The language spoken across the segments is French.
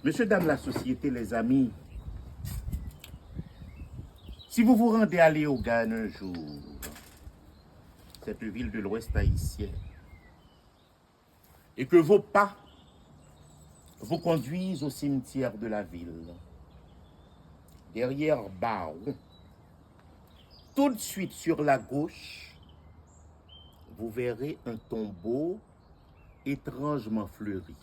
Monsieur, dame, la société, les amis, si vous vous rendez à Léogane un jour, cette ville de l'Ouest haïtien, et que vos pas vous conduisent au cimetière de la ville, derrière Baron, tout de suite sur la gauche, vous verrez un tombeau étrangement fleuri.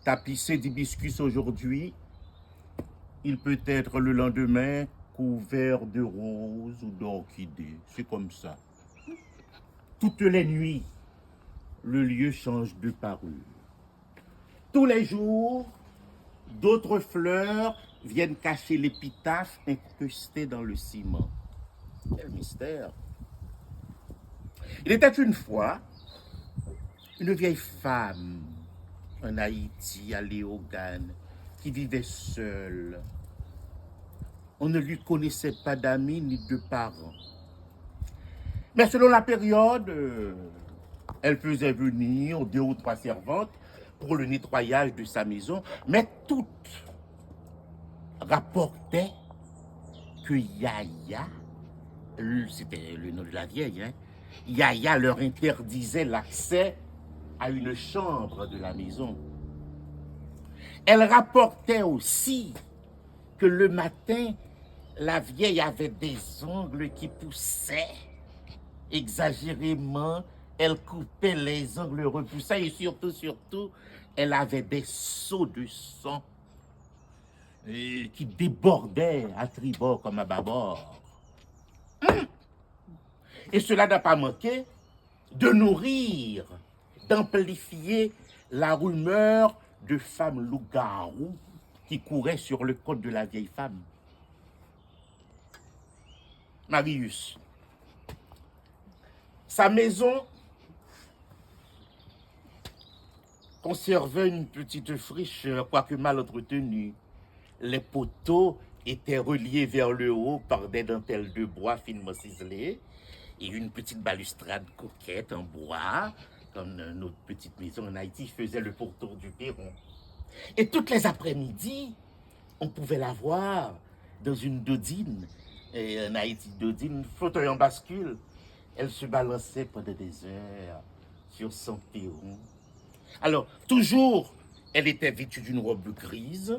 Tapissé d'hibiscus aujourd'hui, il peut être le lendemain couvert de roses ou d'orchidées. C'est comme ça. Toutes les nuits, le lieu change de parure. Tous les jours, d'autres fleurs viennent cacher l'épitaphe incrustée dans le ciment. Quel mystère! Il était une fois une vieille femme en Haïti, à Léogane, qui vivait seule. On ne lui connaissait pas d'amis ni de parents. Mais selon la période, elle faisait venir 2 ou 3 servantes pour le nettoyage de sa maison, mais toutes rapportaient que Yaya, c'était le nom de la vieille, hein, Yaya leur interdisait l'accès à une chambre de la maison. Elle rapportait aussi que le matin, la vieille avait des ongles qui poussaient exagérément. Elle coupait les ongles repoussants et surtout, elle avait des seaux de sang qui débordaient à tribord comme à bâbord. Et cela n'a pas manqué de nourrir, d'amplifier la rumeur de femmes loups-garous qui couraient sur le côte de la vieille femme. Marius, sa maison conservait une petite friche, quoique mal entretenue. Les poteaux étaient reliés vers le haut par des dentelles de bois finement ciselées et une petite balustrade coquette en bois, comme notre petite maison en Haïti faisait le pourtour du perron. Et toutes les après-midi, on pouvait la voir dans une dodine, et en Haïti, dodine, fauteuil en bascule. Elle se balançait pendant des heures sur son perron. Alors, toujours, elle était vêtue d'une robe grise,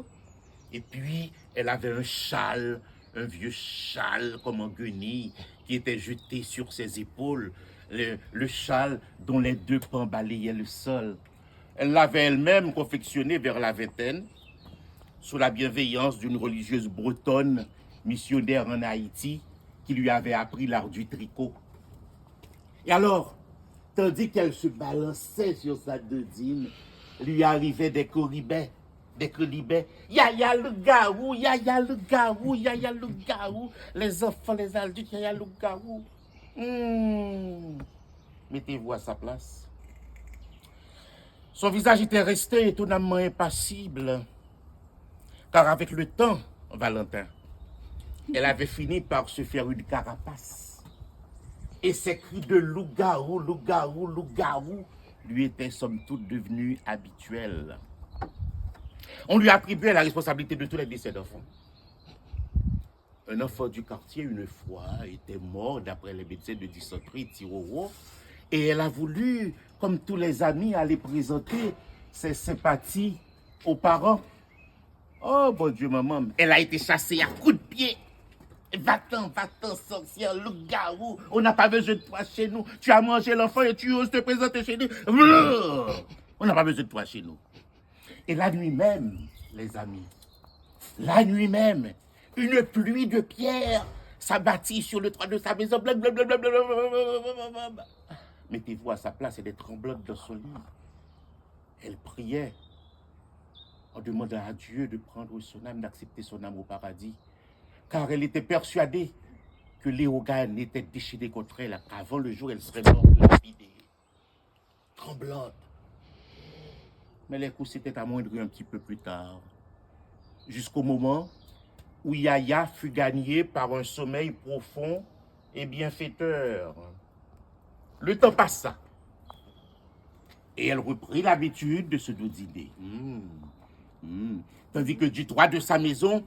et puis elle avait un châle, un vieux châle comme en guenille, qui était jeté sur ses épaules, le châle dont les 2 pans balayaient le sol. Elle l'avait elle-même confectionné vers la vingtaine, sous la bienveillance d'une religieuse bretonne, missionnaire en Haïti, qui lui avait appris l'art du tricot. Et alors, tandis qu'elle se balançait sur sa dodine, lui arrivaient des colibets. Yaya le garou, yaya le garou, yaya le garou. Les enfants, les adultes, yaya le garou. Mettez-vous à sa place. Son visage était resté étonnamment impassible, car avec le temps, Valentin, elle avait fini par se faire une carapace. Et ces cris de loup-garou, loup-garou, loup-garou lui étaient somme toute devenus habituels. On lui attribuait la responsabilité de tous les décès d'enfants. Un enfant du quartier, une fois, était mort d'après les médecins de dysenterie Tiroro, et elle a voulu, comme tous les amis, aller présenter ses sympathies aux parents. Oh, bon Dieu, maman, elle a été chassée à coups de pied. Va-t'en, sorcière, loup-garou. On n'a pas besoin de toi chez nous. Tu as mangé l'enfant et tu oses te présenter chez nous. On n'a pas besoin de toi chez nous. Et la nuit même, les amis, la nuit même, une pluie de pierres s'abattit sur le toit de sa maison. Mettez-vous à sa place, elle est tremblante dans son lit. Elle priait en demandant à Dieu de prendre son âme, d'accepter son âme au paradis. Car elle était persuadée que Léogane était déchaîné contre elle, qu'avant le jour, elle serait morte lapidée, tremblante. Mais les coups s'étaient amoindris un petit peu plus tard, jusqu'au moment où Yaya fut gagné par un sommeil profond et bienfaiteur. Le temps passa. Et elle reprit l'habitude de se doudiner. Tandis que du toit de sa maison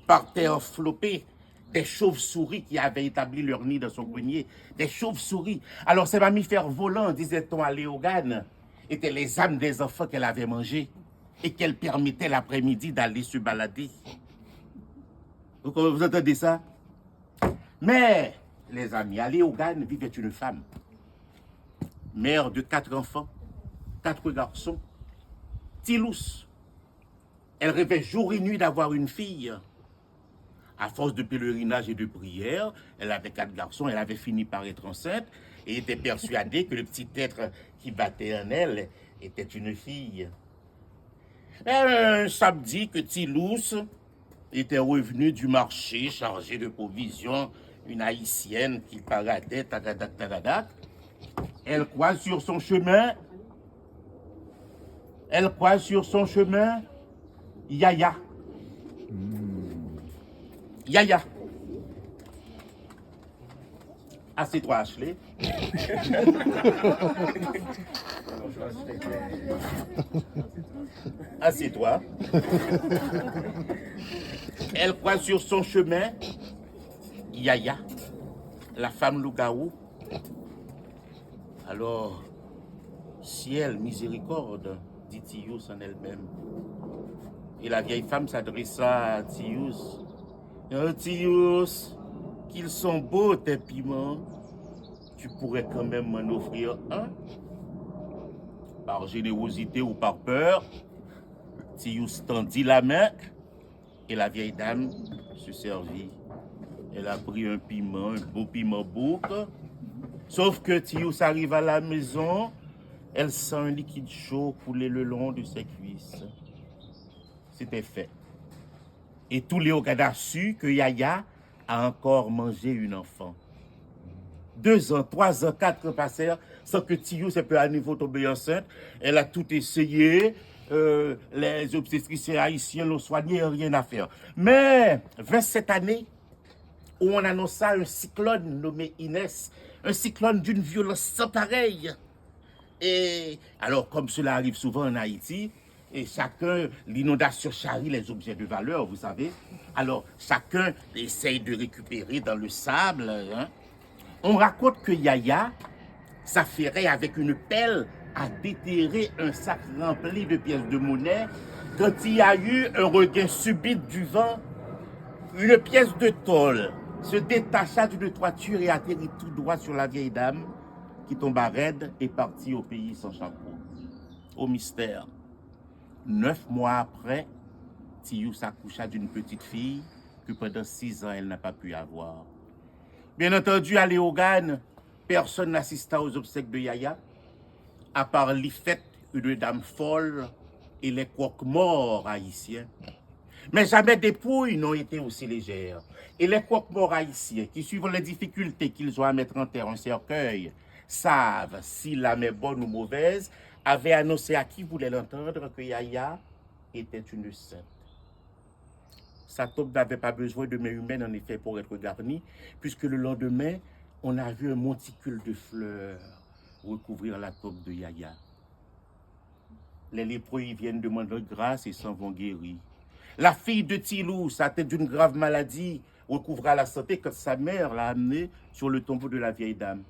partaient enveloppés des chauves-souris qui avaient établi leur nid dans son grenier. Des chauves-souris. Alors ces mammifères volants, disait-on à Léogane, étaient les âmes des enfants qu'elle avait mangés et qu'elle permettait l'après-midi d'aller se balader. Vous entendez ça? Mais, les amis, à Léogane vivait une femme, mère de 4 enfants, 4 garçons, Tilous. Elle rêvait jour et nuit d'avoir une fille. À force de pèlerinage et de prière, elle avait 4 garçons, elle avait fini par être enceinte et était persuadée que le petit être qui battait en elle était une fille. Un samedi que Tilous était revenu du marché chargé de provisions, une haïtienne qui paradait, tagadak, elle croise sur son chemin, Yaya. Yaya. Assieds-toi, Ashley. Assieds-toi. Elle croise sur son chemin Yaya, la femme loup-garou. Alors, ciel, miséricorde, dit Tius en elle-même. Et la vieille femme s'adressa à Tius. Oh, Tius, qu'ils sont beaux tes piments. Tu pourrais quand même m'en offrir un? Par générosité ou par peur, Tius tendit la main et la vieille dame se servit. Elle a pris un piment, un beau piment bouc. Sauf que Tius arrive à la maison, elle sent un liquide chaud couler le long de ses cuisses. C'était fait. Et tout Léogane a su que Yaya a encore mangé une enfant. 2 ans, 3 ans, 4 ans passèrent sans que Tius ait pu à nouveau tomber enceinte. Elle a tout essayé. Les obstétriciens haïtiens l'ont soigné, rien à faire. Mais, 27 années, où on annonça un cyclone nommé Inès, un cyclone d'une violence sans pareille. Et alors, comme cela arrive souvent en Haïti, et chacun, l'inondation charrie les objets de valeur, vous savez. Alors, chacun essaye de récupérer dans le sable. Hein. On raconte que Yaya s'affairait avec une pelle à déterrer un sac rempli de pièces de monnaie quand il y a eu un regain subit du vent. Une pièce de tôle se détacha d'une toiture et atterrit tout droit sur la vieille dame qui tomba raide et partit au pays sans chapeau. Au mystère. 9 mois après, Tius accoucha d'une petite fille que pendant 6 ans elle n'a pas pu avoir. Bien entendu, à Léogane, personne n'assista aux obsèques de Yaya, à part Lifette, une dame folle, et les croque-morts haïtiens. Mais jamais des dépouilles n'ont été aussi légères. Et les croque-morts haïtiens, qui suivant les difficultés qu'ils ont à mettre en terre un cercueil, savent si l'âme est bonne ou mauvaise, avaient annoncé à qui voulait l'entendre que Yaya était une sainte. Sa tombe n'avait pas besoin de main humaine en effet pour être garnie, puisque le lendemain, on a vu un monticule de fleurs recouvrir la tombe de Yaya. Les lépreux y viennent demander grâce et s'en vont guéris. La fille de Tilous, atteinte d'une grave maladie, recouvra la santé quand sa mère l'a amenée sur le tombeau de la vieille dame.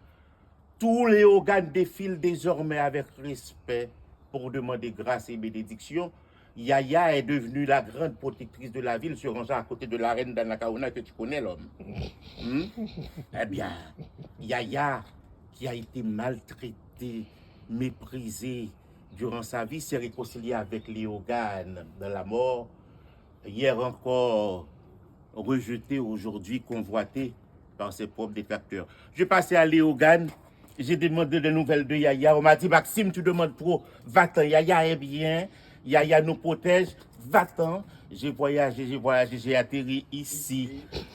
Tous les organes défilent désormais avec respect pour demander grâce et bénédiction. Yaya est devenue la grande protectrice de la ville, se rangeant à côté de la reine d'Anakaona que tu connais, l'homme. Eh bien, Yaya, qui a été maltraité, méprisé durant sa vie, s'est réconcilié avec Léogane dans la mort. Hier encore rejeté, aujourd'hui convoité par ses propres détracteurs. Je passais à Léogane, j'ai demandé des nouvelles de Yaya. On m'a dit, Maxime, tu demandes trop. Va-t'en, Yaya est bien. Yaya nous protège. Va-t'en. J'ai voyagé, j'ai atterri ici,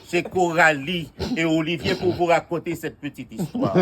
chez Coralie et Olivier pour vous raconter cette petite histoire.